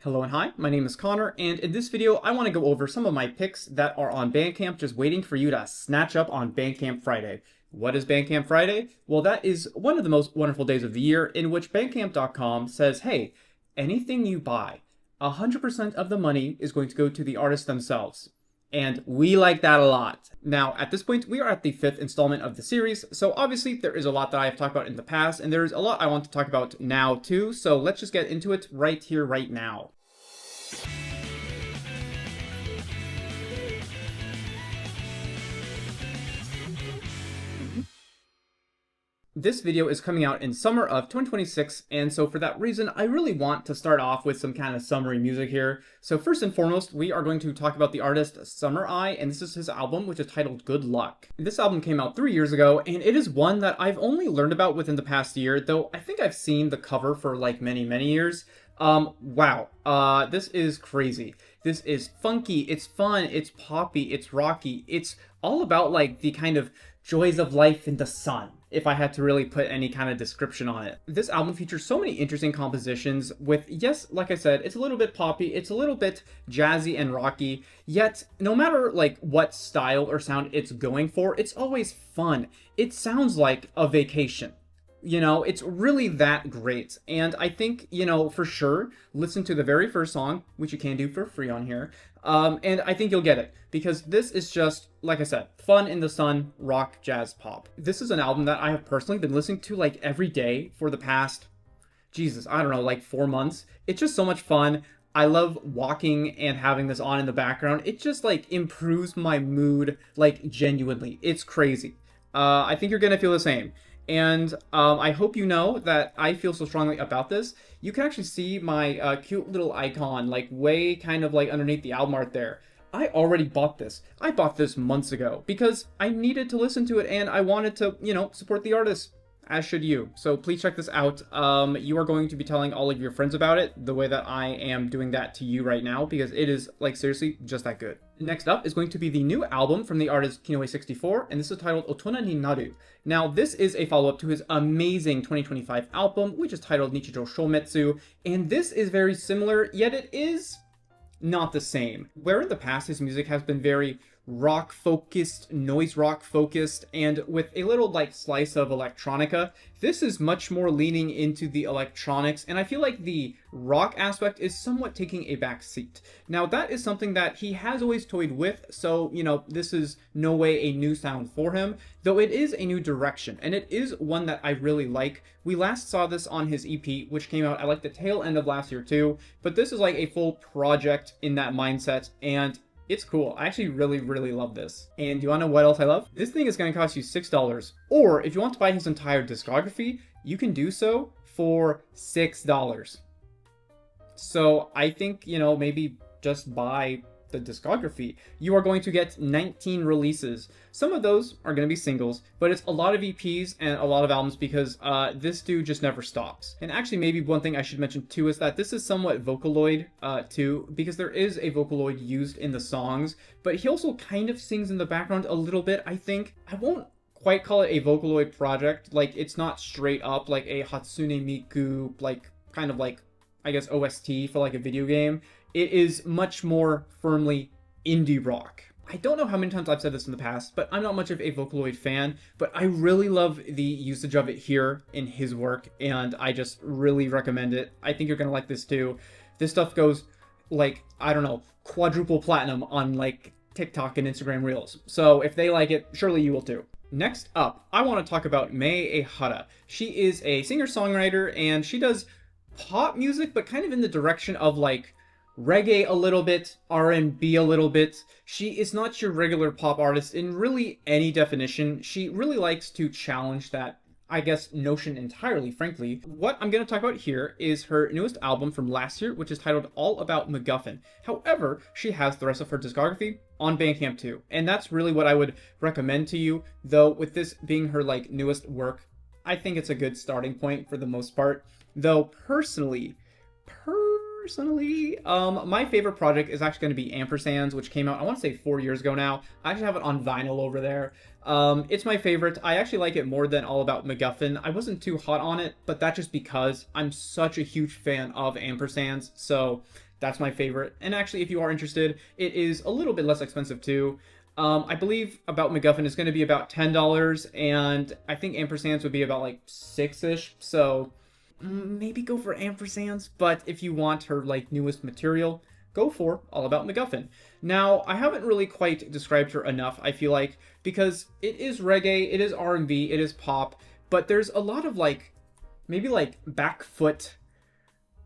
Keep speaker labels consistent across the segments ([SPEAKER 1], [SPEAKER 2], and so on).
[SPEAKER 1] Hello and hi, my name is Connor, and in this video I want to go over some of my picks that are on Bandcamp just waiting for you to snatch up on Bandcamp Friday. What is Bandcamp Friday? Well, that is one of the most wonderful days of the year in which Bandcamp.com says, hey, anything you buy, 100% of the money is going to go to the artists themselves. And we like that a lot. Now, at this point, we are at the 5th installment of the series, so obviously there is a lot that I have talked about in the past, and there's a lot I want to talk about now too, so let's just get into it right here, right now. This video is coming out in summer of 2026, and so for that reason, I really want to start off with some kind of summery music here. So first and foremost, we are going to talk about the artist Summer I, and this is his album, which is titled Good Luck. This album came out 3 years ago, and it is one that I've only learned about within the past year, though I think I've seen the cover for like many years. Wow, this is crazy. This is funky, it's fun, it's poppy, it's rocky, it's all about like the kind of joys of life in the sun, if I had to really put any kind of description on it. This album features so many interesting compositions with, yes, like I said, it's a little bit poppy, it's a little bit jazzy and rocky, yet no matter like what style or sound it's going for, it's always fun. It sounds like a vacation. You know, it's really that great. And I think, you know, for sure, listen to the very first song, which you can do for free on here. And I think you'll get it, because this is just, like I said, fun in the sun, rock, jazz, pop. This is an album that I have personally been listening to like every day for the past, Jesus, I don't know, like 4 months. It's just so much fun. I love walking and having this on in the background. It just like improves my mood, like genuinely. It's crazy. I think you're gonna feel the same. And I hope you know that I feel so strongly about this. You can actually see my cute little icon, like way kind of like underneath the album art there. I already bought this. I bought this months ago because I needed to listen to it and I wanted to, you know, support the artist. As should you. So please check this out. You are going to be telling all of your friends about it the way that I am doing that to you right now, because it is, like, seriously, just that good. Next up is going to be the new album from the artist Kinoi 64, and this is titled Oona Ninadu. Now, this is a follow-up to his amazing 2025 album, which is titled Nichijou Shoumetsu, and this is very similar, yet it is not the same. Where in the past his music has been very rock focused, noise rock focused, and with a little like slice of electronica, this is much more leaning into the electronics, and I feel like the rock aspect is somewhat taking a back seat. Now that is something that he has always toyed with, so you know, this is no way a new sound for him, though it is a new direction, and it is one that I really like. We last saw this on his EP, which came out at like the tail end of last year too, but this is like a full project in that mindset, and it's cool. I actually really love this. And do you want to know what else I love? This thing is going to cost you $6. Or if you want to buy his entire discography, you can do so for $6. So I think, you know, maybe just buy the discography. You are going to get 19 releases. Some of those are going to be singles, but it's a lot of EPs and a lot of albums because this dude just never stops. And actually, maybe one thing I should mention too is that this is somewhat Vocaloid too, because there is a Vocaloid used in the songs, but he also kind of sings in the background a little bit, I think. I won't quite call it a Vocaloid project. Like, it's not straight up like a Hatsune Miku, like, kind of like, I guess, OST for like a video game. It is much more firmly indie rock. I don't know how many times I've said this in the past, but I'm not much of a Vocaloid fan, but I really love the usage of it here in his work, and I just really recommend it. I think you're gonna like this too. This stuff goes like, I don't know, quadruple platinum on like TikTok and Instagram Reels. So if they like it, surely you will too. Next up, I want to talk about Mei Ahara. She is a singer-songwriter, and she does pop music, but kind of in the direction of like reggae a little bit, R&B a little bit. She is not your regular pop artist in really any definition. She really likes to challenge that, I guess, notion entirely, frankly. What I'm going to talk about here is her newest album from last year, which is titled All About MacGuffin. However, she has the rest of her discography on Bandcamp too, and that's really what I would recommend to you, though with this being her like newest work, I think it's a good starting point for the most part. Though personally, my favorite project is actually going to be Ampersands, which came out, I want to say 4 years ago now. I actually have it on vinyl over there. It's my favorite. I actually like it more than All About MacGuffin. I wasn't too hot on it, but that's just because I'm such a huge fan of Ampersands. So That's my favorite. And actually, if you are interested, it is a little bit less expensive too. I believe About MacGuffin is going to be about $10, and I think ampersands would be about like 6-ish. So maybe go for ampersands. But if you want her like newest material, go for All About MacGuffin. Now, I haven't really quite described her enough, I feel like, because it is reggae, it is R&B, it is pop, but there's a lot of like, maybe like back foot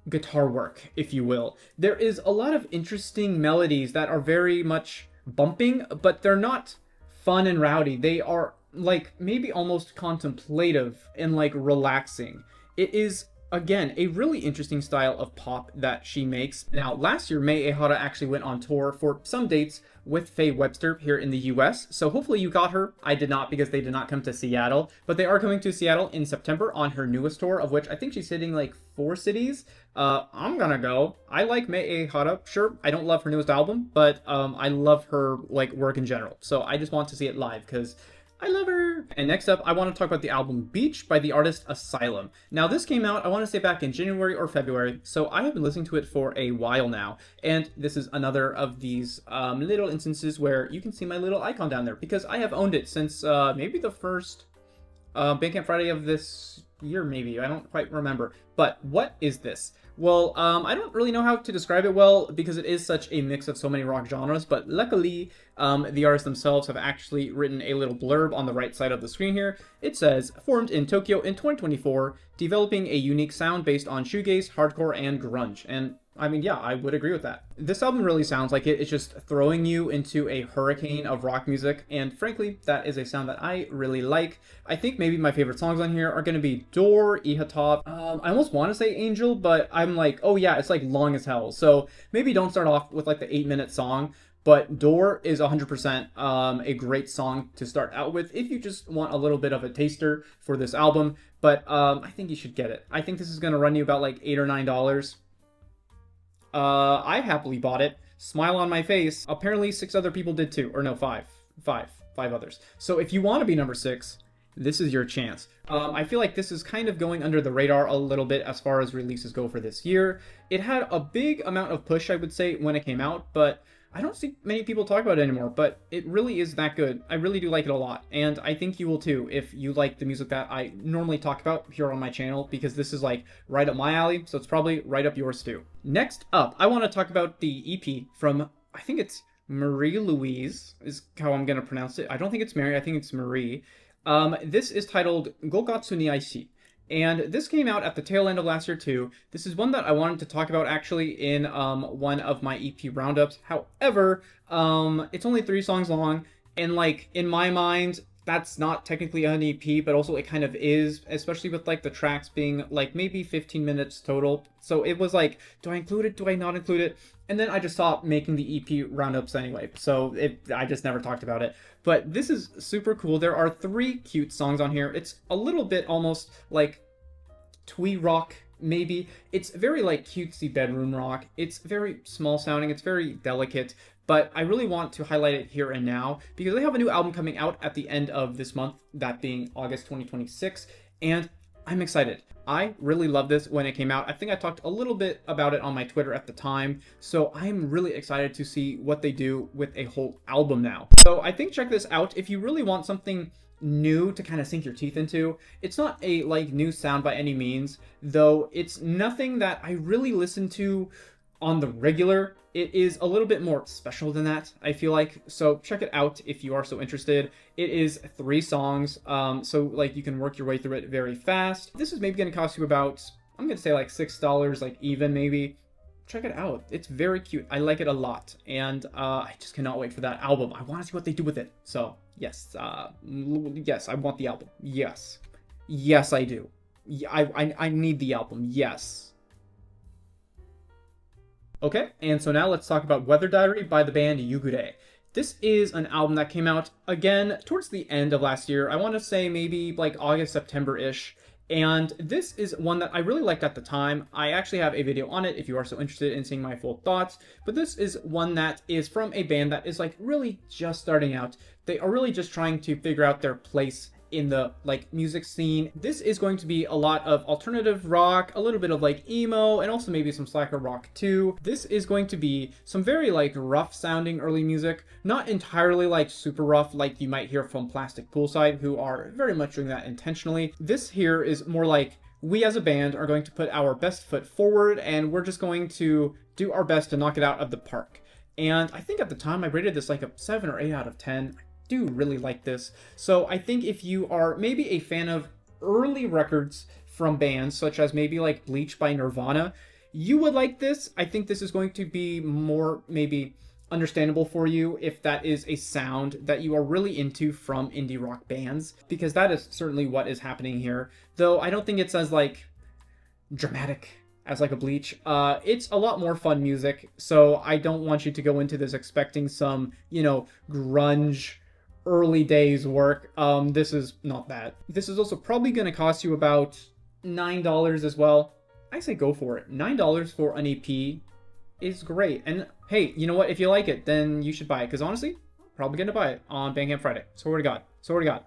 [SPEAKER 1] guitar work, if you will. There is a lot of interesting melodies that are very much bumping, but they're not fun and rowdy. They are like maybe almost contemplative and like relaxing. It is, again, a really interesting style of pop that she makes. Now, last year, Mai Ahara actually went on tour for some dates with Faye Webster here in the US, so hopefully you got her. I did not, because they did not come to Seattle, but they are coming to Seattle in September on her newest tour, of which I think she's hitting like 4 cities. I'm gonna go. I like Mai Ahara. Sure, I don't love her newest album, but I love her like work in general, so I just want to see it live because I love her! And next up, I want to talk about the album Beach by the artist Asylum. Now, this came out, I want to say back in January or February, so I have been listening to it for a while now. And this is another of these little instances where you can see my little icon down there, because I have owned it since maybe the first Bandcamp Friday of this year, maybe. I don't quite remember. But what is this? Well, I don't really know how to describe it well because it is such a mix of so many rock genres, but luckily, the artists themselves have actually written a little blurb on the right side of the screen here. It says, formed in Tokyo in 2024, developing a unique sound based on shoegaze, hardcore, and grunge. And I mean, yeah, I would agree with that. This album really sounds like it's just throwing you into a hurricane of rock music, and frankly, that is a sound that I really like. I think maybe my favorite songs on here are going to be Door, Ihatop, I almost want to say Angel, but I'm like, oh yeah, it's like long as hell, so maybe don't start off with like the 8-minute song, but Door is 100% a great song to start out with if you just want a little bit of a taster for this album, but I think you should get it. I think this is going to run you about like $8 or $9. I happily bought it. Smile on my face. Apparently 6 other people did too. Or no, 5 others. So if you want to be number 6, this is your chance. I feel like this is kind of going under the radar a little bit as far as releases go for this year. It had a big amount of push, I would say, when it came out, but I don't see many people talk about it anymore, but it really is that good. I really do like it a lot, and I think you will too if you like the music that I normally talk about here on my channel, because this is like right up my alley, so it's probably right up yours too. Next up, I want to talk about the EP from, I think it's Marie Louise, is how I'm going to pronounce it. I don't think it's Mary, I think it's Marie. This is titled Gogatsu ni Aishi. And this came out at the tail end of last year too. This is one that I wanted to talk about actually in one of my EP roundups. However, it's only 3 songs long, and like in my mind, that's not technically an EP, but also it kind of is, especially with like the tracks being like maybe 15 minutes total. So it was like, do I include it? Do I not include it? And then I just stopped making the EP roundups anyway, so I just never talked about it. But this is super cool. There are 3 cute songs on here. It's a little bit almost like twee rock, maybe. It's very like cutesy bedroom rock. It's very small sounding. It's very delicate. But I really want to highlight it here and now because they have a new album coming out at the end of this month, that being August 2026, and I'm excited. I really loved this when it came out. I think I talked a little bit about it on my Twitter at the time, so I'm really excited to see what they do with a whole album now. So I think check this out if you really want something new to kind of sink your teeth into. It's not a like new sound by any means, though it's nothing that I really listen to on the regular. It is a little bit more special than that, I feel like, so check it out if you are so interested. It is 3 songs, so like you can work your way through it very fast. This is maybe going to cost you about, I'm going to say like $6, like even maybe. Check it out. It's very cute. I like it a lot, and I just cannot wait for that album. I want to see what they do with it. So yes, yes, I want the album. Yes, yes, I do. I need the album. Yes. Okay, and so now let's talk about Weather Diary by the band Yugurday. This is an album that came out, again, towards the end of last year. I want to say maybe like August, September-ish. And this is one that I really liked at the time. I actually have a video on it if you are so interested in seeing my full thoughts. But this is one that is from a band that is like really just starting out. They are really just trying to figure out their place in the like music scene. This is going to be a lot of alternative rock, a little bit of like emo, and also maybe some slacker rock too. This is going to be some very like rough sounding early music, not entirely like super rough like you might hear from Plastic Poolside, who are very much doing that intentionally. This here is more like we as a band are going to put our best foot forward, and we're just going to do our best to knock it out of the park. And I think at the time I rated this like a 7 or 8 out of 10. I do really like this. So I think if you are maybe a fan of early records from bands such as maybe like Bleach by Nirvana, you would like this. I think this is going to be more maybe understandable for you if that is a sound that you are really into from indie rock bands, because that is certainly what is happening here. Though I don't think it's as like dramatic as like a Bleach. It's a lot more fun music, so I don't want you to go into this expecting some, you know, grunge early days work. This is not that. This is also probably going to cost you about $9 as well. I say go for it. $9 for an EP is great. And hey, you know what? If you like it, then you should buy it. Because honestly, probably going to buy it on Bandcamp Friday. Swear to God. Swear to God.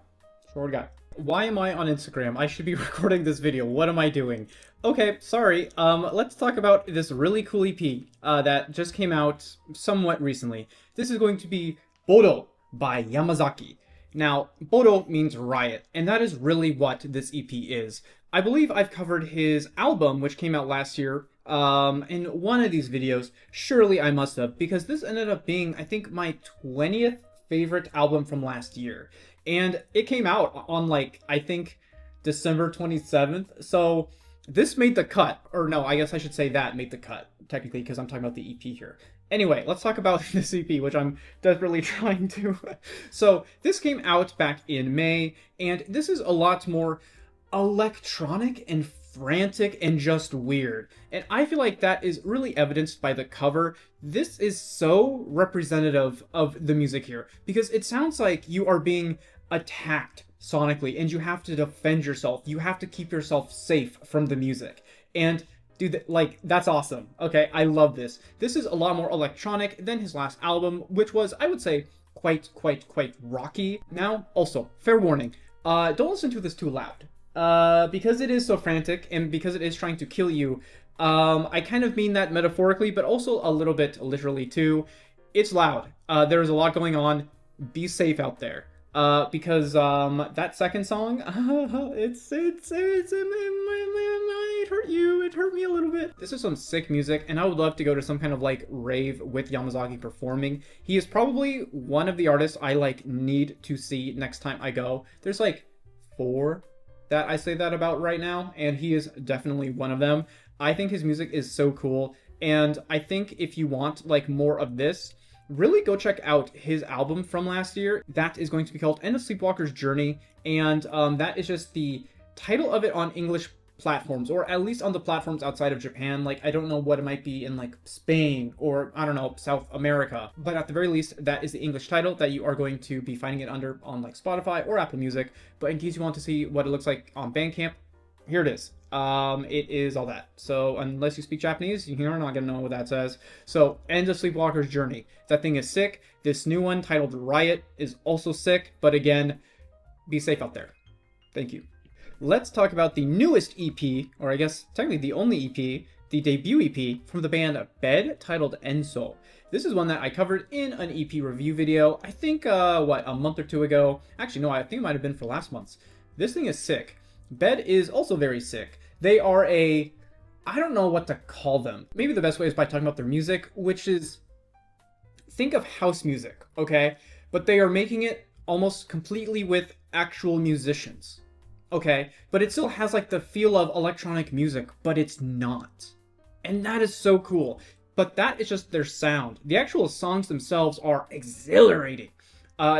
[SPEAKER 1] Swear to God. Why am I on Instagram? I should be recording this video. What am I doing? Okay, sorry. Let's talk about this really cool EP that just came out somewhat recently. This is going to be Bodo by Yamazaki. Now, Bodo means riot, and that is really what this EP is. I believe I've covered his album, which came out last year, in one of these videos. Surely I must have, because this ended up being, I think, my 20th favorite album from last year. And it came out on, like, I think, December 27th. So this made the cut. Or no, I guess I should say that made the cut, technically, because I'm talking about the EP here. Anyway, let's talk about this EP, which I'm desperately trying to. So this came out back in May, and this is a lot more electronic and frantic and just weird. And I feel like that is really evidenced by the cover. This is so representative of the music here, because it sounds like you are being attacked sonically and you have to defend yourself. You have to keep yourself safe from the music. And dude, like, that's awesome. Okay, I love this. This is a lot more electronic than his last album, which was, I would say, quite rocky. Now, also, fair warning, don't listen to this too loud. Because it is so frantic and because it is trying to kill you. I kind of mean that metaphorically, but also a little bit literally too. It's loud. There's a lot going on. Be safe out there. Because that second song, it hurt you. It hurt me a little bit. This is some sick music, and I would love to go to some kind of like rave with Yamazaki performing. He is probably one of the artists I like need to see next time I go. There's like 4 that I say that about right now, and he is definitely one of them. I think his music is so cool, and I think if you want like more of this, really go check out his album from last year. That is going to be called End of Sleepwalker's Journey, and that is just the title of it on English platforms, or at least on the platforms outside of Japan. Like, I don't know what it might be in like Spain or I don't know, South America, but at the very least that is the English title that you are going to be finding it under on like Spotify or Apple Music. But in case you want to see what it looks like on Bandcamp, here it is. It is all that. So unless you speak Japanese, you're not gonna know what that says. So End of Sleepwalker's Journey, that thing is sick. This new one titled Riot is also sick, but again, be safe out there. Thank you. Let's talk about the newest EP, or I guess technically the only EP, the debut EP from the band Bed, titled Ensole. This is one that I covered in an EP review video, I think, a month or 2 ago. Actually, no, I think it might have been for last month's. This thing is sick. Bed is also very sick. They are I don't know what to call them. Maybe the best way is by talking about their music, which is, think of house music, okay? But they are making it almost completely with actual musicians. Okay, but it still has like the feel of electronic music, but it's not. And that is so cool. But that is just their sound. The actual songs themselves are exhilarating.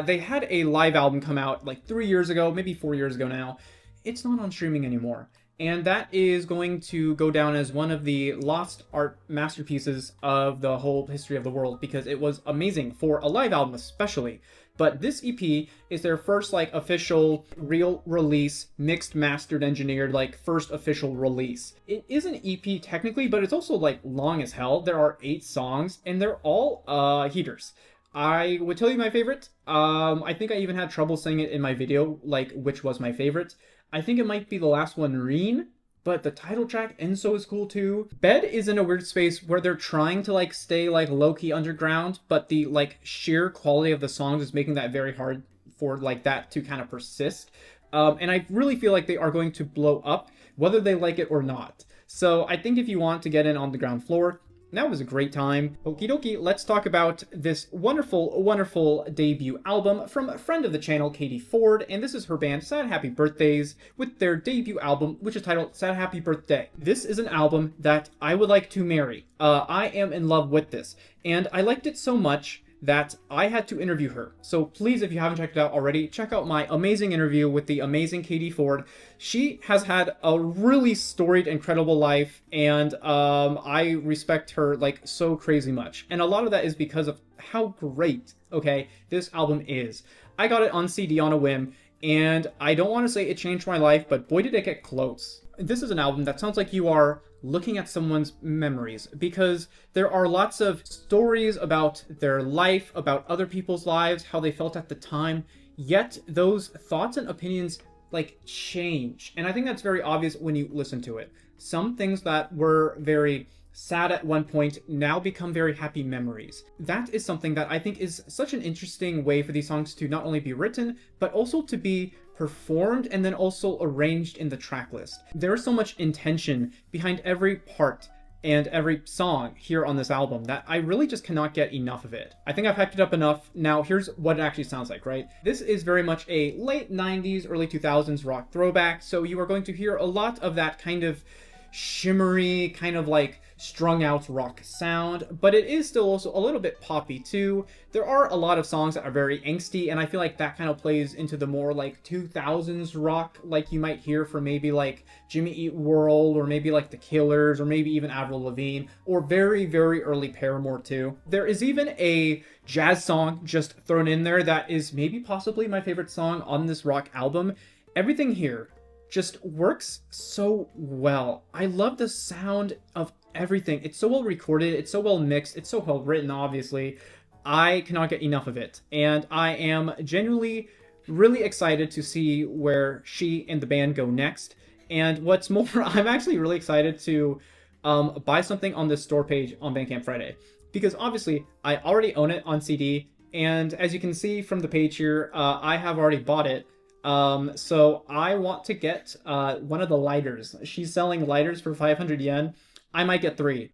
[SPEAKER 1] They had a live album come out like 3 years ago, maybe 4 years ago now. It's not on streaming anymore. And that is going to go down as one of the lost art masterpieces of the whole history of the world, because it was amazing for a live album especially. But this EP is their first like official real release, mixed, mastered, engineered, like first official release. It is an EP technically, but it's also like long as hell. There are 8 songs and they're all heaters. I would tell you my favorite. I think I even had trouble saying it in my video, like which was my favorite. I think it might be the last one, Reen, but the title track, Ensole, is cool too. Bed is in a weird space where they're trying to like stay like low-key underground, but the like sheer quality of the songs is making that very hard for like that to kind of persist. And I really feel like they are going to blow up, whether they like it or not. So I think if you want to get in on the ground floor, now was a great time. Okie dokie, let's talk about this wonderful, wonderful debut album from a friend of the channel, Katie Ford, and this is her band Sad Happy Birthdays with their debut album, which is titled Sad Happy Birthday. This is an album that I would like to marry. I am in love with this, and I liked it so much that I had to interview her. So please, if you haven't checked it out already, check out my amazing interview with the amazing Katie Ford. She has had a really storied, incredible life, and I respect her like so crazy much. And a lot of that is because of how great, okay, this album is. I got it on CD on a whim, and I don't want to say it changed my life, but boy did it get close. This is an album that sounds like you are looking at someone's memories, because there are lots of stories about their life, about other people's lives, how they felt at the time, yet those thoughts and opinions like change. And I think that's very obvious when you listen to it. Some things that were very sad at one point now become very happy memories. That is something that I think is such an interesting way for these songs to not only be written, but also to be performed and then also arranged in the track list. There's so much intention behind every part and every song here on this album that I really just cannot get enough of it. I think I've hyped it up enough. Now here's what it actually sounds like, right? This is very much a late 90s, early 2000s rock throwback, so you are going to hear a lot of that kind of shimmery, kind of like strung out rock sound, but it is still also a little bit poppy too. There are a lot of songs that are very angsty, and I feel like that kind of plays into the more like 2000s rock, like you might hear from maybe like Jimmy Eat World, or maybe like The Killers, or maybe even Avril Lavigne, or very, very early Paramore too. There is even a jazz song just thrown in there that is maybe possibly my favorite song on this rock album. Everything here just works so well. I love the sound of everything. It's so well recorded, it's so well mixed, it's so well written, obviously. I cannot get enough of it. And I am genuinely really excited to see where she and the band go next. And what's more, I'm actually really excited to buy something on this store page on Bandcamp Friday. Because obviously, I already own it on CD. And as you can see from the page here, I have already bought it. So I want to get one of the lighters. She's selling lighters for 500 yen. I might get 3.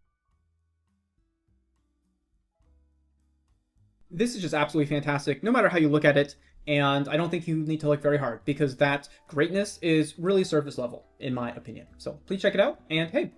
[SPEAKER 1] This is just absolutely fantastic, no matter how you look at it, and I don't think you need to look very hard, because that greatness is really surface level, in my opinion. So please check it out, and hey,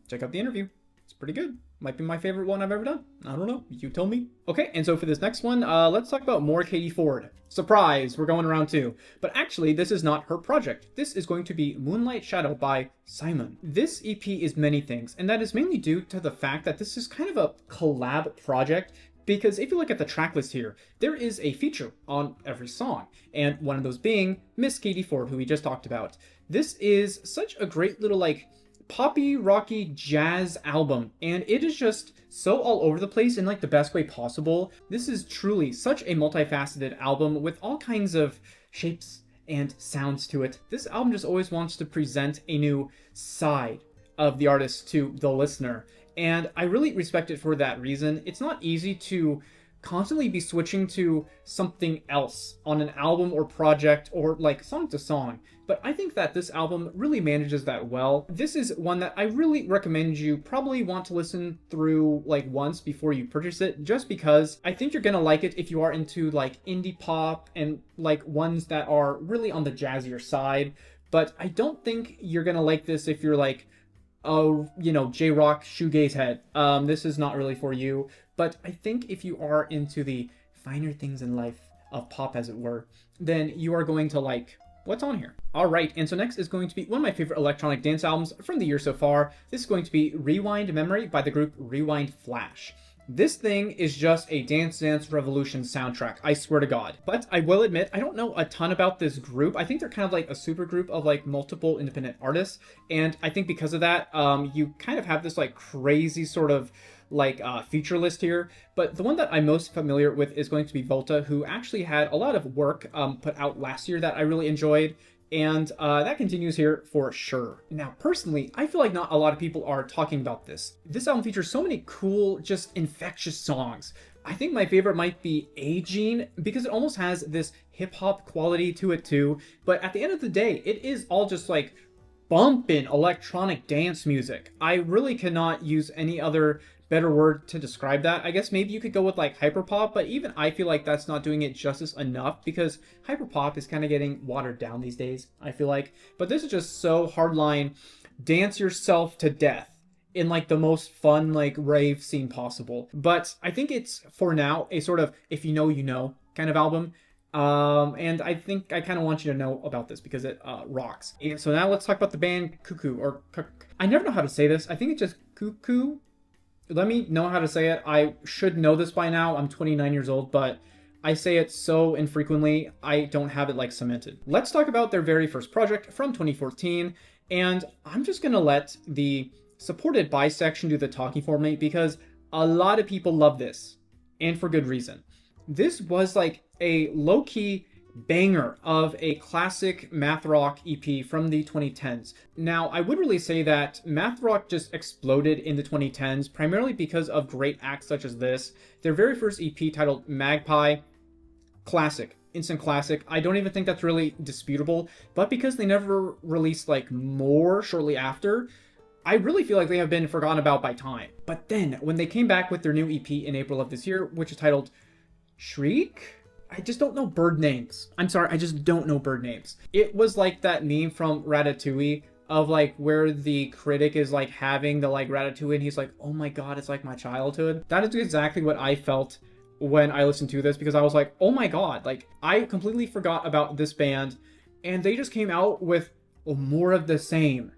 [SPEAKER 1] check out the interview. It's pretty good. Might be my favorite one I've ever done. I don't know. You tell me. Okay, and so for this next one, let's talk about more Katie Ford. Surprise, we're going around 2. But actually, this is not her project. This is going to be Moonlight Shadow by Simon. This EP is many things, and that is mainly due to the fact that this is kind of a collab project, because if you look at the track list here, there is a feature on every song, and one of those being Miss Katie Ford, who we just talked about. This is such a great little, like, poppy, rocky jazz album, and it is just so all over the place in like the best way possible. This is truly such a multifaceted album with all kinds of shapes and sounds to it. This album just always wants to present a new side of the artist to the listener, and I really respect it for that reason. It's not easy to constantly be switching to something else on an album or project or like song to song, but I think that this album really manages that well. This is one that I really recommend you probably want to listen through like once before you purchase it, just because I think you're gonna like it if you are into like indie pop and like ones that are really on the jazzier side, but I don't think you're gonna like this if you're like, oh, you know, J-rock shoegaze head. This is not really for you. But I think if you are into the finer things in life of pop, as it were, then you are going to like what's on here. All right, and so next is going to be one of my favorite electronic dance albums from the year so far. This is going to be Rewind Memory by the group Rewind Flash. This thing is just a Dance Dance Revolution soundtrack, I swear to God. But I will admit, I don't know a ton about this group. I think they're kind of like a super group of like multiple independent artists. And I think because of that, you kind of have this like crazy sort of like feature list here, but the one that I'm most familiar with is going to be Volta, who actually had a lot of work put out last year that I really enjoyed. And that continues here for sure. Now, personally, I feel like not a lot of people are talking about this. This album features so many cool, just infectious songs. I think my favorite might be Aging, because it almost has this hip-hop quality to it too. But at the end of the day, it is all just like bumpin' electronic dance music. I really cannot use any other better word to describe that. I guess maybe you could go with like hyperpop, but even I feel like that's not doing it justice enough, because hyperpop is kind of getting watered down these days, I feel like. But this is just so hardline, dance yourself to death in like the most fun like rave scene possible. But I think it's for now a sort of if you know you know kind of album. And I think I kind of want you to know about this because it rocks. And so now let's talk about the band Cuckoo, or I never know how to say this. I think it's just Cuckoo. Let me know how to say it. I should know this by now. I'm 29 years old, but I say it so infrequently, I don't have it like cemented. Let's talk about their very first project from 2014. And I'm just going to let the supported by section do the talking for me, because a lot of people love this, and for good reason. This was like a low-key banger of a classic math rock EP from the 2010s. Now, I would really say that math rock just exploded in the 2010s, primarily because of great acts such as this. Their very first EP, titled Magpie, classic, instant classic. I don't even think that's really disputable, but because they never released like more shortly after, I really feel like they have been forgotten about by time. But then, when they came back with their new EP in April of this year, which is titled Shrike? I just don't know bird names. I'm sorry, I just don't know bird names. It was like that meme from Ratatouille of like where the critic is like having the like Ratatouille and he's like, oh my god, it's like my childhood. That is exactly what I felt when I listened to this, because I was like, oh my god, like I completely forgot about this band and they just came out with more of the same.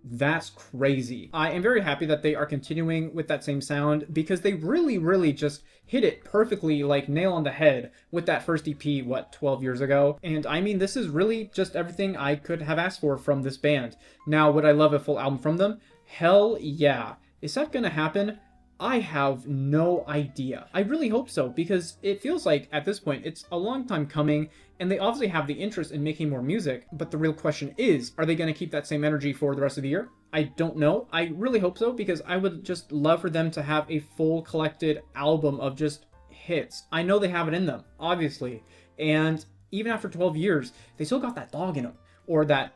[SPEAKER 1] That's crazy. I am very happy that they are continuing with that same sound, because they really just hit it perfectly, like nail on the head with that first EP, what, 12 years ago? And I mean, this is really just everything I could have asked for from this band. Now, would I love a full album from them? Hell yeah. Is that gonna happen? I have no idea. I really hope so, because it feels like at this point it's a long time coming, and they obviously have the interest in making more music, but the real question is, are they going to keep that same energy for the rest of the year? I don't know. I really hope so, because I would just love for them to have a full collected album of just hits. I know they have it in them, obviously, and even after 12 years, they still got that dog in them, or that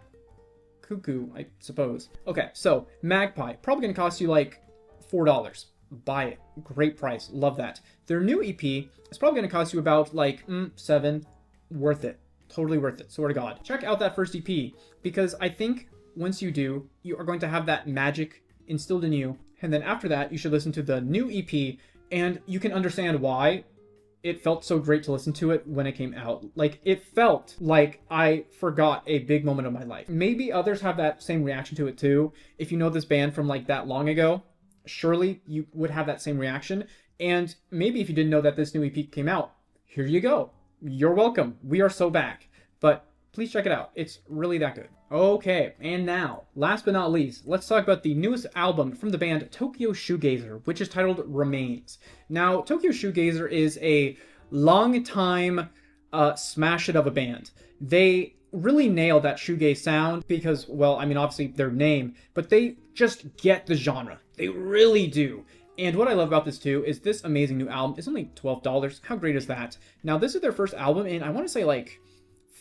[SPEAKER 1] cuckoo, I suppose. Okay, so Magpie, probably going to cost you like $4. Buy it. Great price. Love that. Their new EP is probably going to cost you about like $7. Worth it. Totally worth it. Swear to God. Check out that first EP, because I think once you do, you are going to have that magic instilled in you. And then after that, you should listen to the new EP, and you can understand why it felt so great to listen to it when it came out. Like, it felt like I forgot a big moment of my life. Maybe others have that same reaction to it too. If you know this band from like that long ago, surely you would have that same reaction. And maybe if you didn't know that this new EP came out, here you go. You're welcome. We are so back. But please check it out. It's really that good. Okay, and now, last but not least, let's talk about the newest album from the band Tokyo Shoegazer, which is titled Remains. Now, Tokyo Shoegazer is a long-time smash it of a band. They really nail that shoegaze sound because, well, I mean, obviously their name, but they just get the genre. They really do. And what I love about this too is this amazing new album is only $12. How great is that? Now, this is their first album in, I want to say like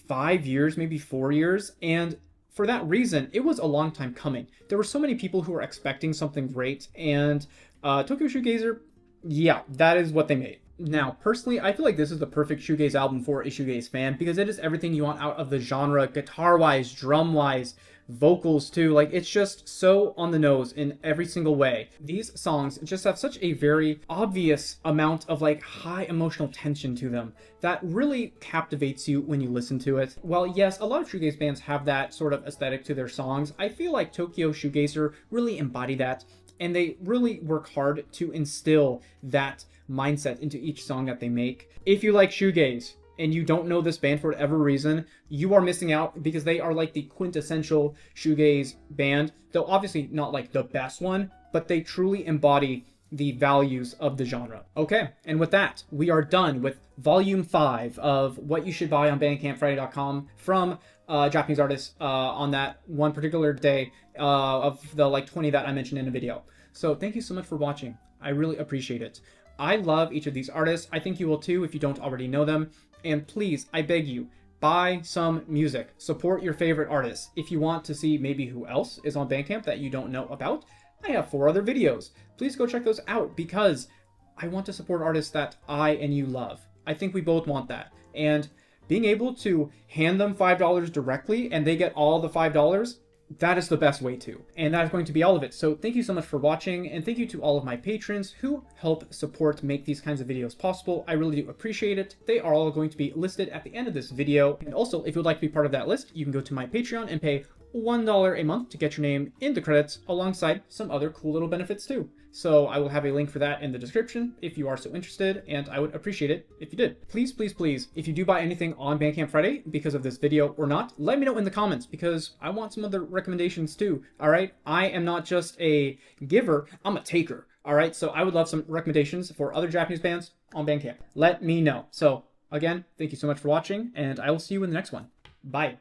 [SPEAKER 1] 5 years, maybe 4 years. And for that reason, it was a long time coming. There were so many people who were expecting something great, and Tokyo Shoegazer, yeah, that is what they made. Now, personally, I feel like this is the perfect shoegaze album for a shoegaze fan, because it is everything you want out of the genre, guitar-wise, drum-wise, vocals too. Like, it's just so on the nose in every single way. These songs just have such a very obvious amount of like high emotional tension to them that really captivates you when you listen to it. While yes, a lot of shoegaze bands have that sort of aesthetic to their songs, I feel like Tokyo Shoegazer really embody that, and they really work hard to instill that mindset into each song that they make. If you like shoegaze and you don't know this band for whatever reason, you are missing out, because they are like the quintessential shoegaze band. Though obviously not like the best one, but they truly embody the values of the genre. Okay, and with that, we are done with Volume 5 of what you should buy on BandcampFriday.com from Japanese artists on that one particular day of the like 20 that I mentioned in the video. So thank you so much for watching. I really appreciate it. I love each of these artists. I think you will too if you don't already know them. And please, I beg you, buy some music. Support your favorite artists. If you want to see maybe who else is on Bandcamp that you don't know about, I have 4 other videos. Please go check those out because I want to support artists that I and you love. I think we both want that. And being able to hand them $5 directly and they get all the $5, that is the best way to. And that is going to be all of it. So thank you so much for watching, and thank you to all of my patrons who help support make these kinds of videos possible. I really do appreciate it. They are all going to be listed at the end of this video. And also, if you would like to be part of that list, you can go to my Patreon and pay $1 a month to get your name in the credits alongside some other cool little benefits too. So I will have a link for that in the description if you are so interested, and I would appreciate it if you did. Please, please, please, if you do buy anything on Bandcamp Friday because of this video or not, let me know in the comments because I want some other recommendations too, all right? I am not just a giver, I'm a taker, all right? So I would love some recommendations for other Japanese bands on Bandcamp. Let me know. So again, thank you so much for watching, and I will see you in the next one. Bye.